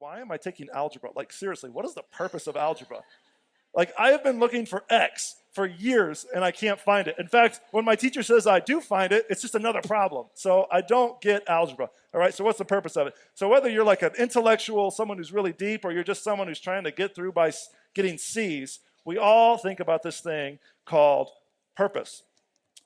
why am I taking algebra? Like, seriously, what is the purpose of algebra? Like, I have been looking for X for years, and I can't find it. In fact, when my teacher says I do find it, it's just another problem. So I don't get algebra, all right? So what's the purpose of it? So whether you're like an intellectual, someone who's really deep, or you're just someone who's trying to get through by getting C's, we all think about this thing called purpose,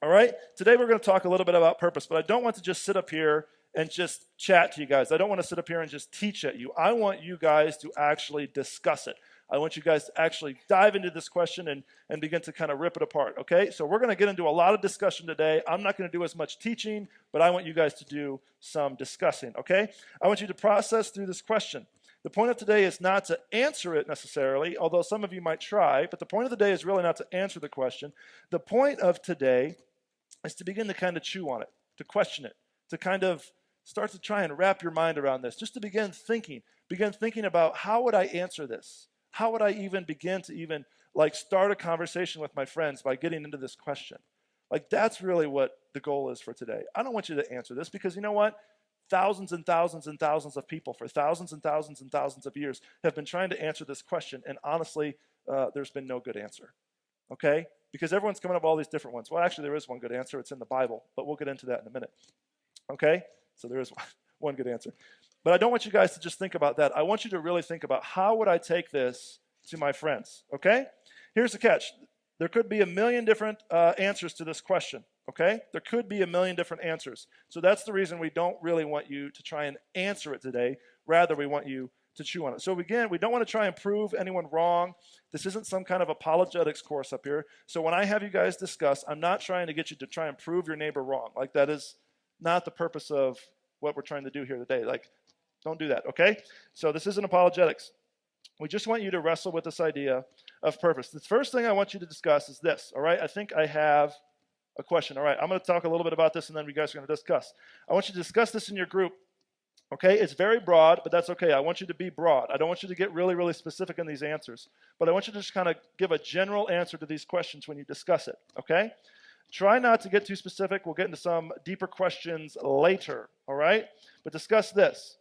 all right? Today we're going to talk a little bit about purpose, but I don't want to just sit up here and just chat to you guys. I don't want to sit up here and just teach at you. I want you guys to actually discuss it. I want you guys to actually dive into this question and begin to kind of rip it apart, okay? So we're going to get into a lot of discussion today. I'm not going to do as much teaching, but I want you guys to do some discussing, okay? I want you to process through this question. The point of today is not to answer it necessarily, although some of you might try, but the point of the day is really not to answer the question. The point of today is to begin to kind of chew on it, to question it, to kind of start to try and wrap your mind around this, just to begin thinking about how would I answer this? How would I even begin to even like start a conversation with my friends by getting into this question? Like, that's really what the goal is for today. I don't want you to answer this because you know what? Thousands and thousands and thousands of people for thousands and thousands and thousands of years have been trying to answer this question, and honestly, there's been no good answer, okay? Because everyone's coming up with all these different ones. Well, actually, there is one good answer. It's in the Bible, but we'll get into that in a minute, okay? So there is one good answer. But I don't want you guys to just think about that. I want you to really think about how would I take this to my friends, okay? Here's the catch. There could be a million different answers to this question, okay? There could be a million different answers. So that's the reason we don't really want you to try and answer it today. Rather, we want you to chew on it. So again, we don't want to try and prove anyone wrong. This isn't some kind of apologetics course up here. So when I have you guys discuss, I'm not trying to get you to try and prove your neighbor wrong. Like, that is not the purpose of what we're trying to do here today. Like, don't do that, okay? So this isn't apologetics. We just want you to wrestle with this idea of purpose. The first thing I want you to discuss is this, all right? I think I have a question. All right, I'm going to talk a little bit about this, and then you guys are going to discuss. I want you to discuss this in your group, okay? It's very broad, but that's okay. I want you to be broad. I don't want you to get really, really specific in these answers, but I want you to just kind of give a general answer to these questions when you discuss it, okay? Try not to get too specific. We'll get into some deeper questions later, all right? But discuss this.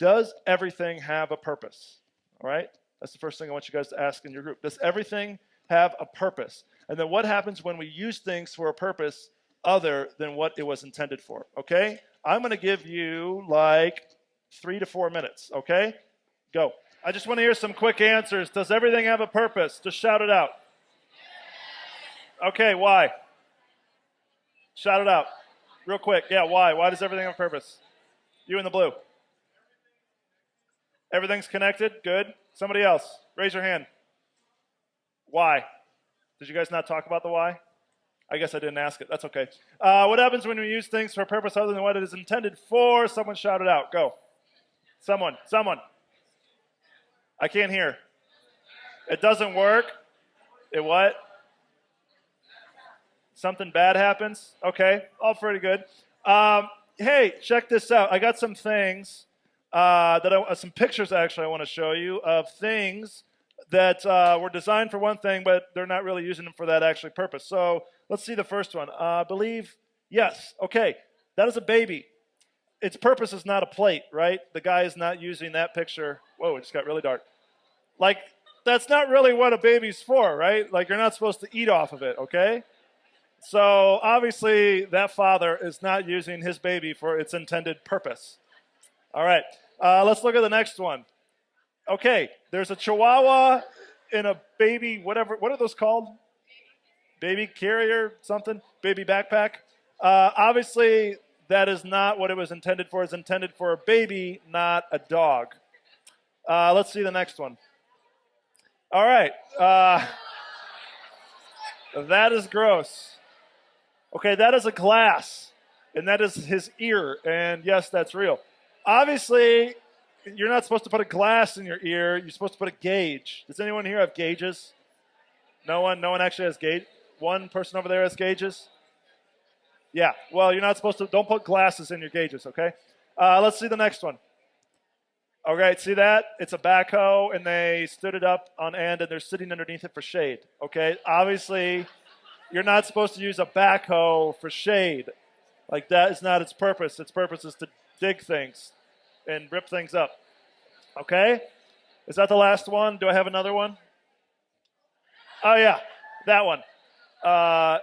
Does everything have a purpose? All right? That's the first thing I want you guys to ask in your group. Does everything have a purpose? And then what happens when we use things for a purpose other than what it was intended for? Okay? I'm going to give you like 3 to 4 minutes. Okay? Go. I just want to hear some quick answers. Does everything have a purpose? Just shout it out. Okay, why? Shout it out. Real quick. Yeah, why? Why does everything have a purpose? You in the blue. Everything's connected? Good. Somebody else, raise your hand. Why? Did you guys not talk about the why? I guess I didn't ask it. That's okay. What happens when we use things for a purpose other than what it is intended for? Someone shout it out. Go. Someone. I can't hear. It doesn't work. It what? Something bad happens? Okay. All pretty good. Hey, check this out. I got some things. Some pictures actually I want to show you of things that were designed for one thing, but they're not really using them for that actually purpose. So let's see the first one. I believe, yes, okay, that is a baby. Its purpose is not a plate, right? The guy is not using that picture. Whoa, it just got really dark. Like, that's not really what a baby's for, right? Like, you're not supposed to eat off of it, okay? So obviously that father is not using his baby for its intended purpose. All right, let's look at the next one. Okay, there's a chihuahua in a baby, whatever, what are those called? Baby carrier, something? Baby backpack? Obviously, that is not what it was intended for. It's intended for a baby, not a dog. Let's see the next one. All right, that is gross. Okay, that is a glass, and that is his ear, and yes, that's real. Obviously, you're not supposed to put a glass in your ear. You're supposed to put a gauge. Does anyone here have gauges? No one? No one actually has gauge? One person over there has gauges? Yeah. Well, you're not supposed to. Don't put glasses in your gauges, okay? Let's see the next one. All right, see that? It's a backhoe, and they stood it up on end, and they're sitting underneath it for shade, okay? Obviously, you're not supposed to use a backhoe for shade. Like, that is not its purpose. Its purpose is to dig things and rip things up. Okay? Is that the last one? Do I have another one? Oh, yeah, that one. Uh,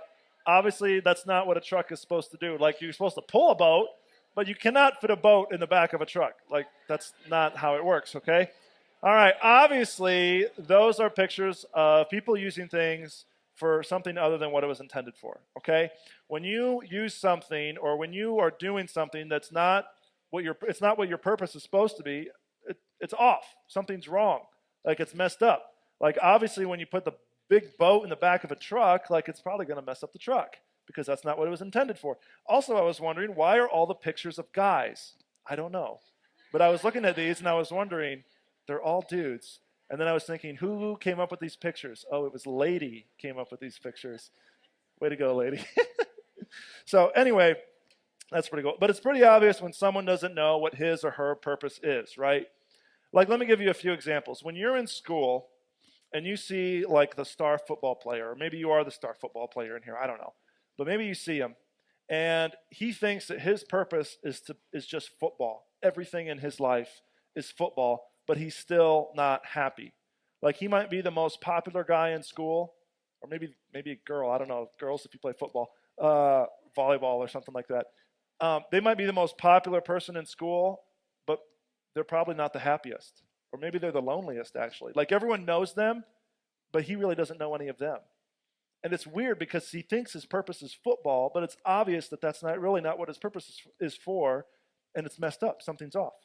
Obviously, that's not what a truck is supposed to do. Like, you're supposed to pull a boat, but you cannot fit a boat in the back of a truck. Like, that's not how it works, okay? All right, obviously, those are pictures of people using things for something other than what it was intended for, okay? When you use something or when you are doing something that's not it's not what your purpose is supposed to be, it's off. Something's wrong. Like, it's messed up. Like, obviously, when you put the big boat in the back of a truck, like, it's probably going to mess up the truck because that's not what it was intended for. Also, I was wondering, why are all the pictures of guys? I don't know. But I was looking at these and I was wondering, they're all dudes. And then I was thinking, who came up with these pictures? Oh, it was Lady came up with these pictures. Way to go, Lady. So anyway, that's pretty cool. But it's pretty obvious when someone doesn't know what his or her purpose is, right? Like, let me give you a few examples. When you're in school and you see, like, the star football player, or maybe you are the star football player in here, I don't know. But maybe you see him, and he thinks that his purpose is just football. Everything in his life is football, but he's still not happy. Like, he might be the most popular guy in school, or maybe a girl, I don't know, girls if you play football, volleyball or something like that. They might be the most popular person in school, but they're probably not the happiest. Or maybe they're the loneliest, actually. Like, everyone knows them, but he really doesn't know any of them. And it's weird because he thinks his purpose is football, but it's obvious that that's not really not what his purpose is for, and it's messed up. Something's off.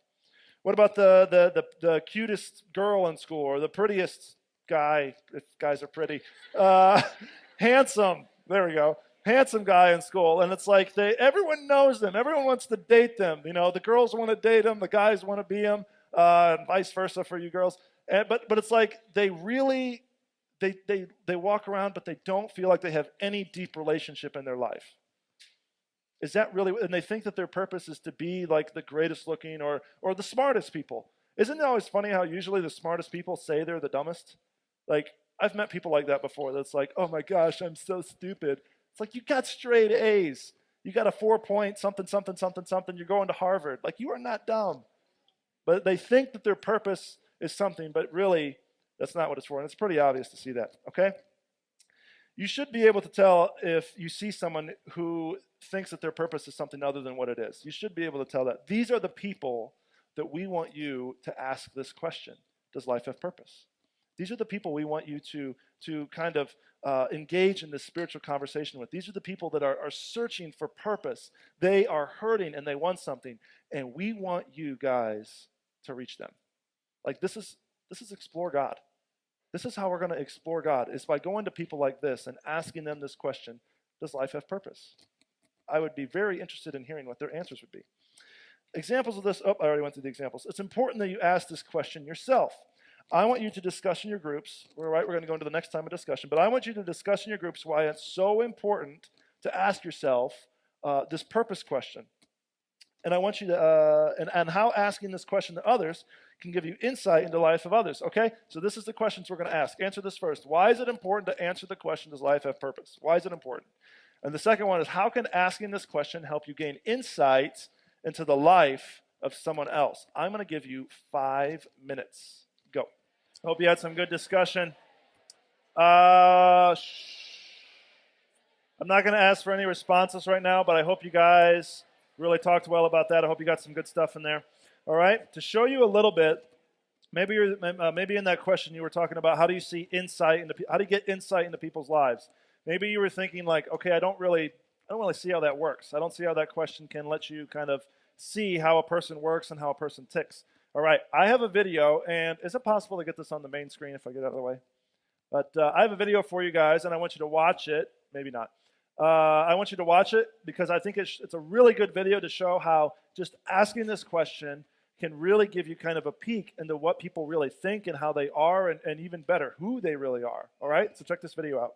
What about the cutest girl in school or the prettiest guy, if guys are pretty, uh, handsome, there we go, handsome guy in school. And it's like everyone knows them. Everyone wants to date them. You know, the girls want to date them, the guys want to be them, and vice versa for you girls. But it's like they really, they walk around, but they don't feel like they have any deep relationship in their life. Is that really, and they think that their purpose is to be like the greatest looking or the smartest people. Isn't it always funny how usually the smartest people say they're the dumbest? Like, I've met people like that before that's like, oh my gosh, I'm so stupid. It's like, you got straight A's. You got a 4 point something, something, something, something. You're going to Harvard. Like, you are not dumb. But they think that their purpose is something, but really, that's not what it's for. And it's pretty obvious to see that, okay? You should be able to tell if you see someone who thinks that their purpose is something other than what it is. You should be able to tell that. These are the people that we want you to ask this question. Does life have purpose? These are the people we want you to kind of engage in this spiritual conversation with. These are the people that are searching for purpose. They are hurting and they want something. And we want you guys to reach them. Like, this is Explore God. This is how we're going to explore God, is by going to people like this and asking them this question, does life have purpose? I would be very interested in hearing what their answers would be. Examples of this, I already went through the examples. It's important that you ask this question yourself. I want you to discuss in your groups, we're going to go into the next time of discussion, but I want you to discuss in your groups why it's so important to ask yourself this purpose question. And I want you to, and how asking this question to others can give you insight into the life of others, okay? So this is the questions we're going to ask. Answer this first. Why is it important to answer the question, does life have purpose? Why is it important? And the second one is, how can asking this question help you gain insight into the life of someone else? I'm going to give you 5 minutes. Go. Hope you had some good discussion. I'm not going to ask for any responses right now, but I hope you guys really talked well about that. I hope you got some good stuff in there. All right, to show you a little bit, maybe in that question you were talking about how do you see insight into how do you get insight into people's lives? Maybe you were thinking like, okay, I don't really see how that works. I don't see how that question can let you kind of see how a person works and how a person ticks. All right, I have a video, and is it possible to get this on the main screen if I get out of the way? But I have a video for you guys, and I want you to watch it. Maybe not. I want you to watch it because I think it's a really good video to show how just asking this question can really give you kind of a peek into what people really think and how they are, and even better, who they really are. All right, so check this video out.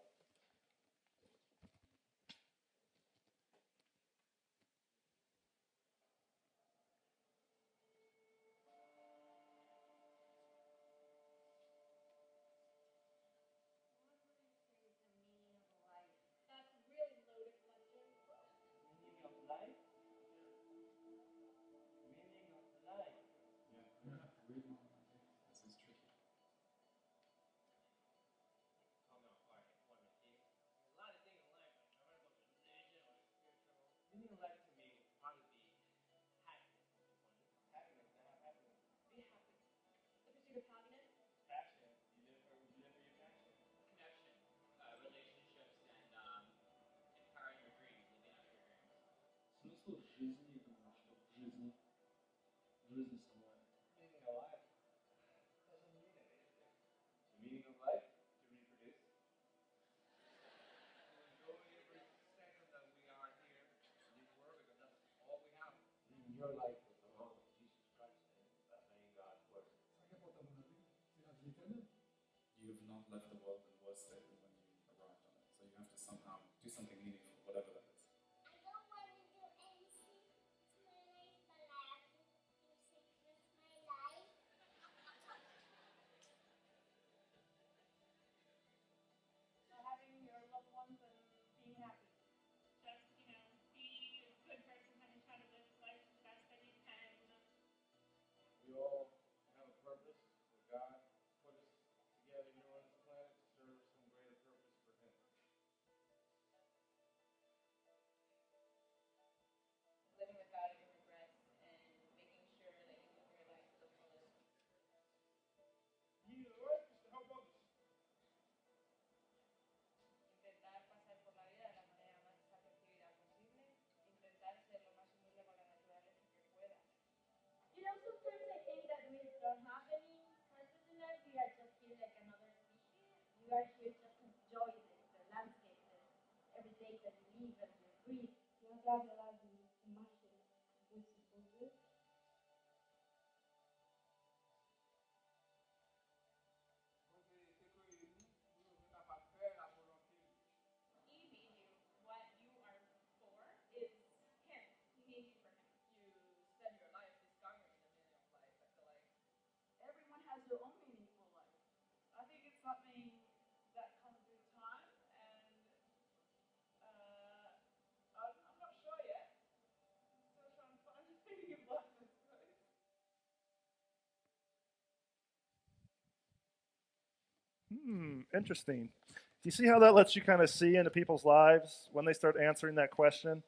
Interesting. Do you see how that lets you kind of see into people's lives when they start answering that question?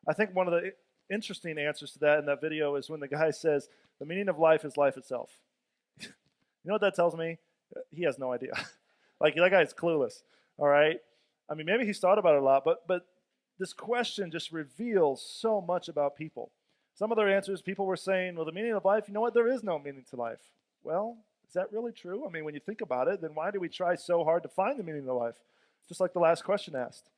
I think one of the interesting answers to that in that video is when the guy says, the meaning of life is life itself. You know what that tells me? He has no idea. Like, that guy's clueless, all right? I mean, maybe he's thought about it a lot, but this question just reveals so much about people. Some of their answers, people were saying, well, the meaning of life, you know what? There is no meaning to life. Well, is that really true? I mean, when you think about it, then why do we try so hard to find the meaning of life? Just like the last question asked.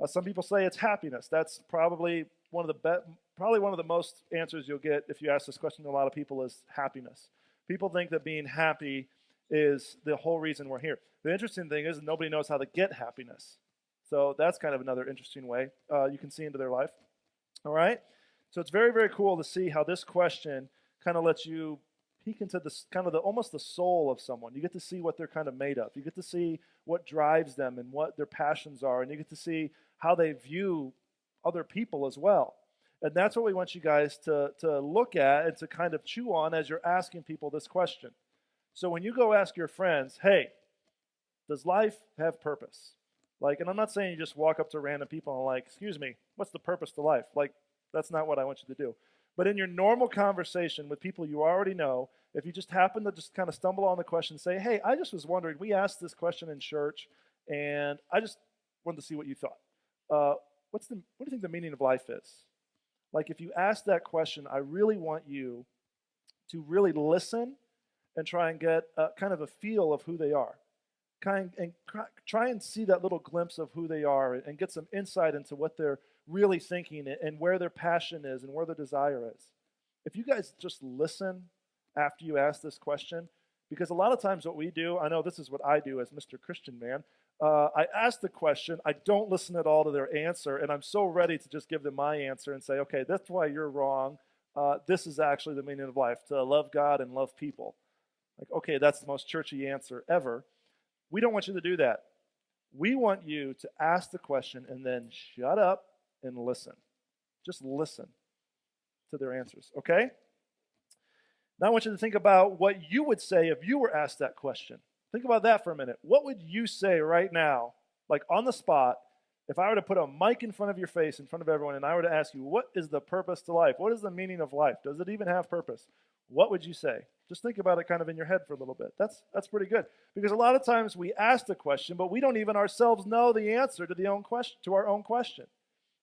Some people say it's happiness. That's probably one of the most answers you'll get if you ask this question to a lot of people is happiness. People think that being happy is the whole reason we're here. The interesting thing is nobody knows how to get happiness. So that's kind of another interesting way you can see into their life. All right? So it's very, very cool to see how this question kind of lets you peek into this kind of almost the soul of someone. You get to see what they're kind of made of. You get to see what drives them and what their passions are, and you get to see how they view other people as well. And that's what we want you guys to look at and to kind of chew on as you're asking people this question. So when you go ask your friends, hey, does life have purpose? Like, and I'm not saying you just walk up to random people and like, excuse me, what's the purpose to life? Like, that's not what I want you to do. But in your normal conversation with people you already know, if you just happen to just kind of stumble on the question and say, hey, I just was wondering, we asked this question in church, and I just wanted to see what you thought. What do you think the meaning of life is? Like, if you ask that question, I really want you to really listen and try and get kind of a feel of who they are. Try and see that little glimpse of who they are and get some insight into what they're really thinking and where their passion is and where their desire is. If you guys just listen after you ask this question, because a lot of times what we do, I know this is what I do as Mr. Christian Man, I ask the question, I don't listen at all to their answer, and I'm so ready to just give them my answer and say, okay, that's why you're wrong. This is actually the meaning of life, to love God and love people. Like, okay, that's the most churchy answer ever. We don't want you to do that. We want you to ask the question and then shut up and listen. Just listen to their answers, okay? Now I want you to think about what you would say if you were asked that question. Think about that for a minute. What would you say right now, like on the spot, if I were to put a mic in front of your face, in front of everyone, and I were to ask you, what is the purpose to life? What is the meaning of life? Does it even have purpose? What would you say? Just think about it kind of in your head for a little bit. That's pretty good. Because a lot of times we ask the question, but we don't even ourselves know the answer to our own question.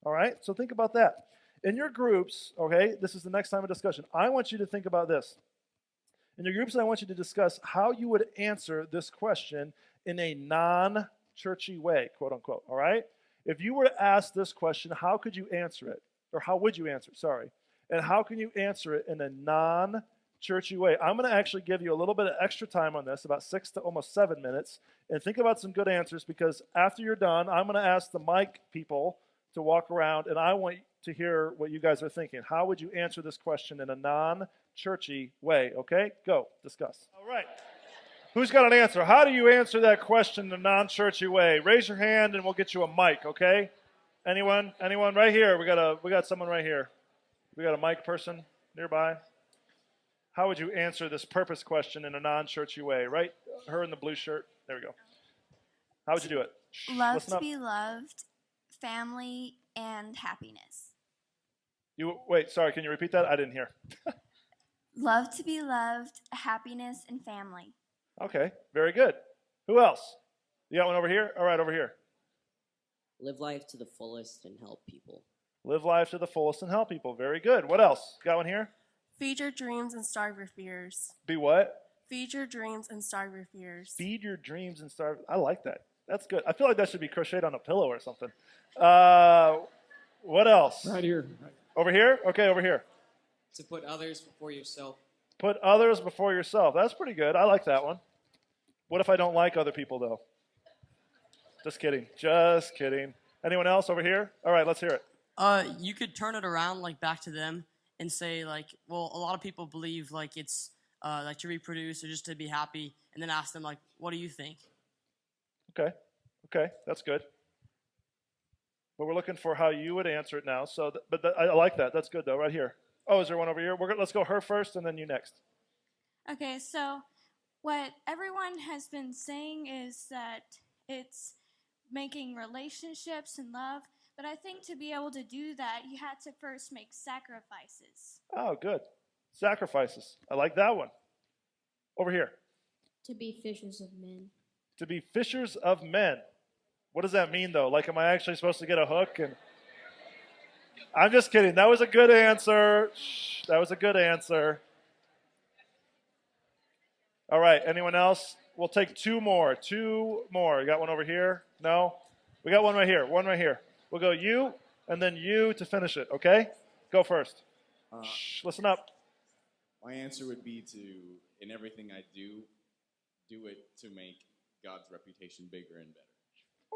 All right? So think about that. In your groups, okay, this is the next time of discussion. I want you to think about this. In your groups, I want you to discuss how you would answer this question in a non-churchy way, quote unquote, all right? If you were to ask this question, how could you answer it? Or how would you answer it, sorry. And how can you answer it in a non-churchy way? I'm going to actually give you a little bit of extra time on this, about 6 to almost 7 minutes, and think about some good answers, because after you're done, I'm going to ask the mic people to walk around, and I want to hear what you guys are thinking. How would you answer this question in a non-churchy way? Okay, go, discuss. All right. Who's got an answer? How do you answer that question in a non-churchy way? Raise your hand and we'll get you a mic, okay? Anyone? Anyone? Right here. We got someone right here. We got a mic person nearby. How would you answer this purpose question in a non-churchy way? Right? Her in the blue shirt. There we go. How would you do it? Love to be loved, family, and happiness. Wait, sorry, can you repeat that? I didn't hear. Love to be loved, happiness, and family. Okay, very good. Who else? You got one over here? All right, over here. Live life to the fullest and help people. Live life to the fullest and help people. Very good. What else? Got one here? Feed your dreams and starve your fears. Be what? Feed your dreams and starve your fears. Feed your dreams and starve. I like that. That's good. I feel like that should be crocheted on a pillow or something. What else? Right here. Over here? Okay, over here. To put others before yourself. Put others before yourself. That's pretty good. I like that one. What if I don't like other people, though? Just kidding. Just kidding. Anyone else over here? All right, let's hear it. You could turn it around, like, back to them and say, like, well, a lot of people believe, like, it's, like, to reproduce or just to be happy, and then ask them, like, what do you think? Okay, that's good. But we're looking for how you would answer it now. So, I like that. That's good, though, right here. Oh, is there one over here? Let's go her first, and then you next. Okay, so what everyone has been saying is that it's making relationships and love, but I think to be able to do that, you had to first make sacrifices. Oh, good. Sacrifices. I like that one. Over here. To be fishers of men. To be fishers of men. What does that mean, though? Like, am I actually supposed to get a hook? And I'm just kidding. That was a good answer. Shh, that was a good answer. All right, anyone else? We'll take two more. You got one over here? No? We got one right here. One right here. We'll go you, and then you to finish it, okay? Go first. Shh, listen up. My answer would be to, in everything I do it to make God's reputation bigger and better.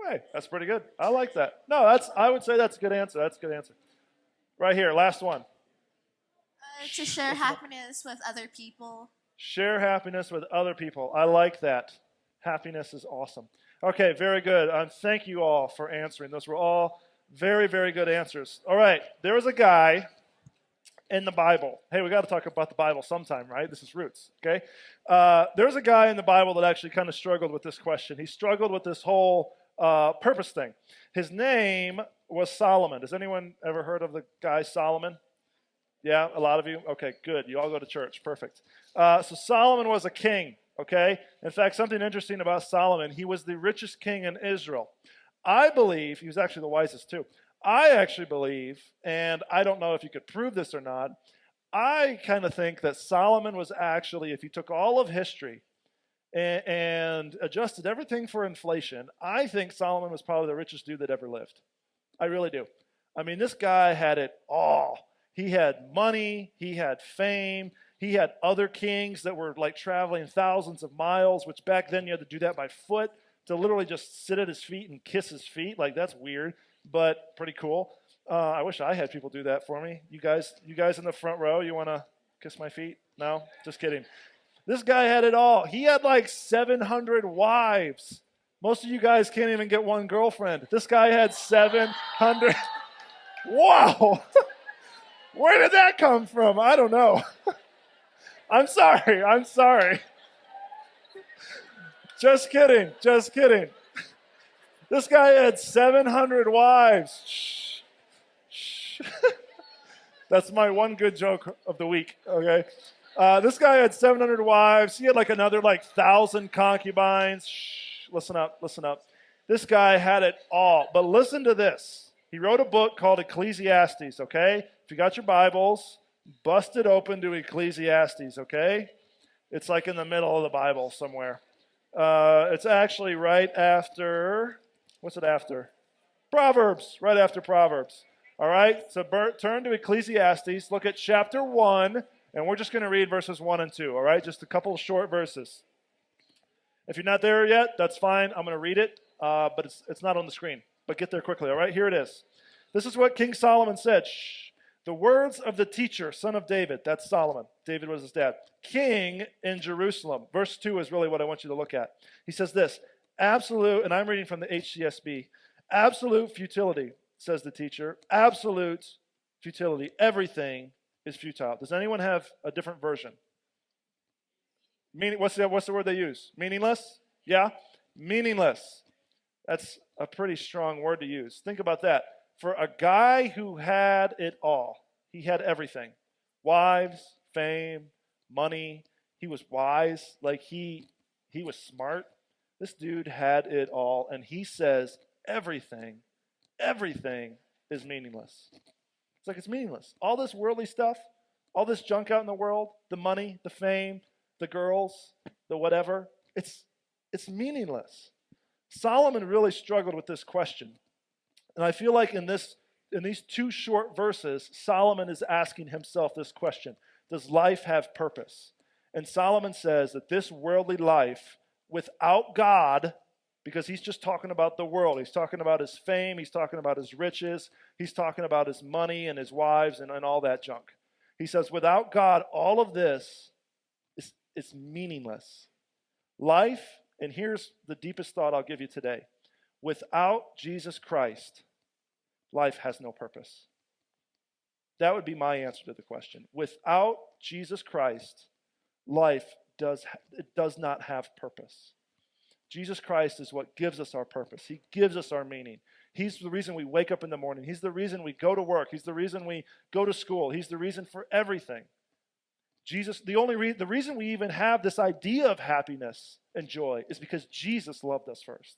Okay, that's pretty good. I like that. No, I would say that's a good answer. That's a good answer. Right here, last one. To share happiness with other people. Share happiness with other people. I like that. Happiness is awesome. Okay, very good. Thank you all for answering. Those were all very, very good answers. All right, there was a guy in the Bible. Hey, we got to talk about the Bible sometime, right? This is Roots, okay? There's a guy in the Bible that actually kind of struggled with this question. He struggled with this whole purpose thing. His name was Solomon. Has anyone ever heard of the guy Solomon? Yeah, a lot of you? Okay, good. You all go to church. Perfect. So Solomon was a king, okay? In fact, something interesting about Solomon, he was the richest king in Israel. I believe, he was actually the wisest too. I actually believe, and I don't know if you could prove this or not, I kind of think that Solomon was actually, if you took all of history and adjusted everything for inflation, I think Solomon was probably the richest dude that ever lived. I really do. I mean, this guy had it all. He had money, he had fame, he had other kings that were like traveling thousands of miles, which back then you had to do that by foot, to literally just sit at his feet and kiss his feet. Like, that's weird, but pretty cool. I wish I had people do that for me. You guys in the front row, you want to kiss my feet? No? Just kidding. This guy had it all. He had like 700 wives. Most of you guys can't even get one girlfriend. This guy had 700. Wow! Where did that come from? I don't know. I'm sorry. Just kidding. This guy had 700 wives. Shh. That's my one good joke of the week, okay? This guy had 700 wives. He had like another 1,000 concubines. Shh, listen up. This guy had it all. But listen to this. He wrote a book called Ecclesiastes, okay? If you got your Bibles, bust it open to Ecclesiastes, okay? It's like in the middle of the Bible somewhere. It's actually right after, what's it after? Proverbs, right after Proverbs. All right, so turn to Ecclesiastes, look at chapter 1, and we're just going to read verses 1 and 2, all right? Just a couple of short verses. If you're not there yet, that's fine. I'm going to read it, but it's not on the screen. But get there quickly, all right? Here it is. This is what King Solomon said. Shh. The words of the teacher, son of David, that's Solomon. David was his dad. King in Jerusalem. Verse 2 is really what I want you to look at. He says this, absolute, and I'm reading from the HCSB, absolute futility, says the teacher. Absolute futility. Everything is futile. Does anyone have a different version? What's the word they use? Meaningless? Yeah? Meaningless. That's a pretty strong word to use. Think about that. For a guy who had it all, he had everything. Wives, fame, money. He was wise. Like he was smart. This dude had it all. And he says everything is meaningless. It's like it's meaningless. All this worldly stuff, all this junk out in the world, the money, the fame, the girls, the whatever, it's meaningless. Solomon really struggled with this question. And I feel like in these two short verses, Solomon is asking himself this question. Does life have purpose? And Solomon says that this worldly life, without God, because he's just talking about the world. He's talking about his fame. He's talking about his riches. He's talking about his money and his wives and all that junk. He says, without God, all of this is meaningless. Life, and here's the deepest thought I'll give you today. Without Jesus Christ, life has no purpose. That would be my answer to the question. Without Jesus Christ, life does not have purpose. Jesus Christ is what gives us our purpose. He gives us our meaning. He's the reason we wake up in the morning. He's the reason we go to work. He's the reason we go to school. He's the reason for everything. Jesus, the reason we even have this idea of happiness and joy is because Jesus loved us first.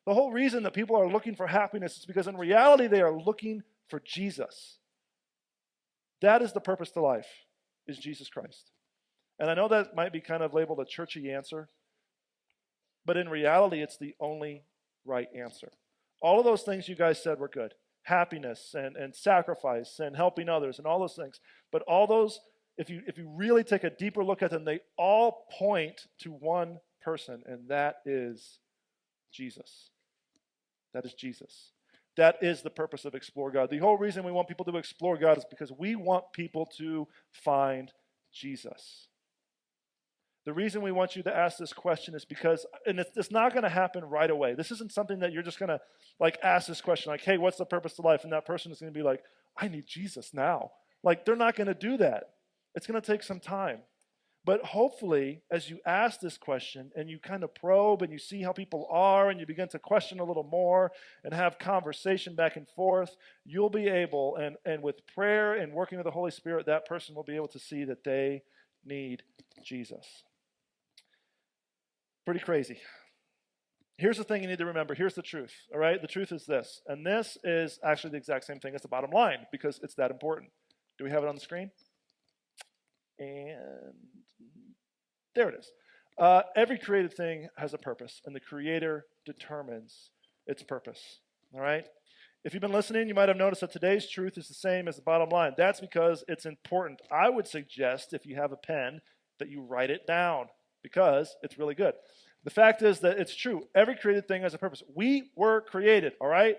The whole reason that people are looking for happiness is because in reality they are looking for Jesus. That is the purpose to life, is Jesus Christ. And I know that might be kind of labeled a churchy answer, but in reality it's the only right answer. All of those things you guys said were good. Happiness and sacrifice and helping others and all those things. But all those, if you really take a deeper look at them, they all point to one person, and that is Jesus. That is Jesus. That is the purpose of Explore God. The whole reason we want people to explore God is because we want people to find Jesus. The reason we want you to ask this question is because, and it's not going to happen right away. This isn't something that you're just going to like ask this question, like, hey, what's the purpose of life? And that person is going to be like, I need Jesus now. Like, they're not going to do that. It's going to take some time. But hopefully, as you ask this question and you kind of probe and you see how people are and you begin to question a little more and have conversation back and forth, you'll be able, and with prayer and working with the Holy Spirit, that person will be able to see that they need Jesus. Pretty crazy. Here's the thing you need to remember. Here's the truth, all right? The truth is this, and this is actually the exact same thing as the bottom line because it's that important. Do we have it on the screen? And there it is. Every created thing has a purpose, and the Creator determines its purpose, all right? If you've been listening, you might have noticed that today's truth is the same as the bottom line. That's because it's important. I would suggest, if you have a pen, that you write it down because it's really good. The fact is that it's true. Every created thing has a purpose. We were created, all right?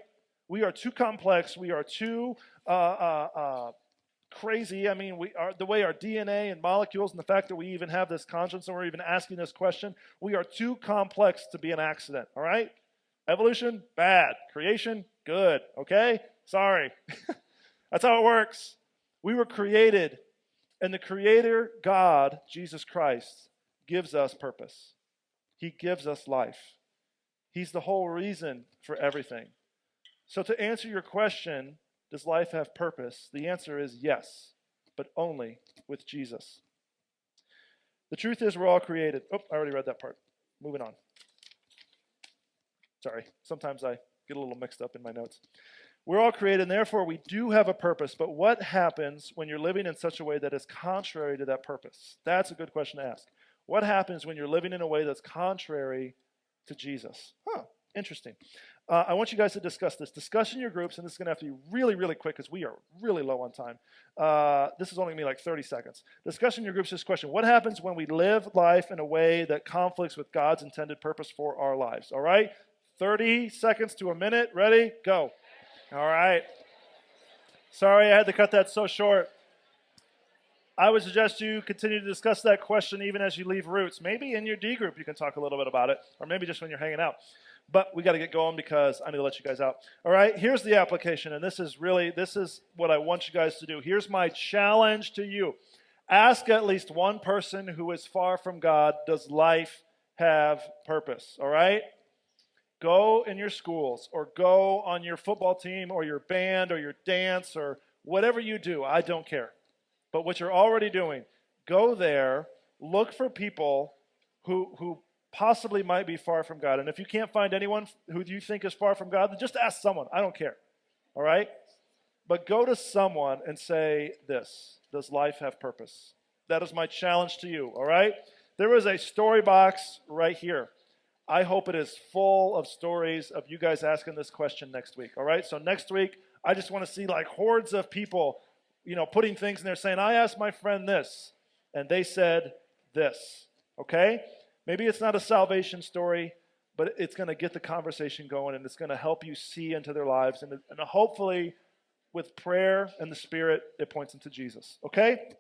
We are too complex. We are too crazy. I mean, we are the way our DNA and molecules and the fact that we even have this conscience and we're even asking this question, we are too complex to be an accident, all right? Evolution, bad. Creation, good, okay? Sorry. That's how it works. We were created, and the Creator, God, Jesus Christ, gives us purpose. He gives us life. He's the whole reason for everything. So to answer your question, does life have purpose? The answer is yes, but only with Jesus. The truth is we're all created. Oh, I already read that part. Moving on. Sorry, sometimes I get a little mixed up in my notes. We're all created, and therefore we do have a purpose. But what happens when you're living in such a way that is contrary to that purpose? That's a good question to ask. What happens when you're living in a way that's contrary to Jesus? Interesting. I want you guys to discuss this. Discuss in your groups, and this is going to have to be really, really quick because we are really low on time. This is only going to be like 30 seconds. Discuss in your groups this question. What happens when we live life in a way that conflicts with God's intended purpose for our lives? All right? 30 seconds to a minute. Ready? Go. All right. Sorry I had to cut that so short. I would suggest you continue to discuss that question even as you leave Roots. Maybe in your D group you can talk a little bit about it, or maybe just when you're hanging out. But we got to get going because I need to let you guys out. All right, here's the application, and this is what I want you guys to do. Here's my challenge to you. Ask at least one person who is far from God, does life have purpose? All right? Go in your schools, or go on your football team, or your band, or your dance, or whatever you do. I don't care. But what you're already doing, go there, look for people who possibly might be far from God. And if you can't find anyone who you think is far from God, then just ask someone. I don't care. All right? But go to someone and say this: does life have purpose? That is my challenge to you. All right? There is a story box right here. I hope it is full of stories of you guys asking this question next week. All right? So next week, I just want to see like hordes of people, putting things in there saying, I asked my friend this, and they said this. Okay? Maybe it's not a salvation story, but it's going to get the conversation going, and it's going to help you see into their lives. And hopefully, with prayer and the Spirit, it points into Jesus. Okay?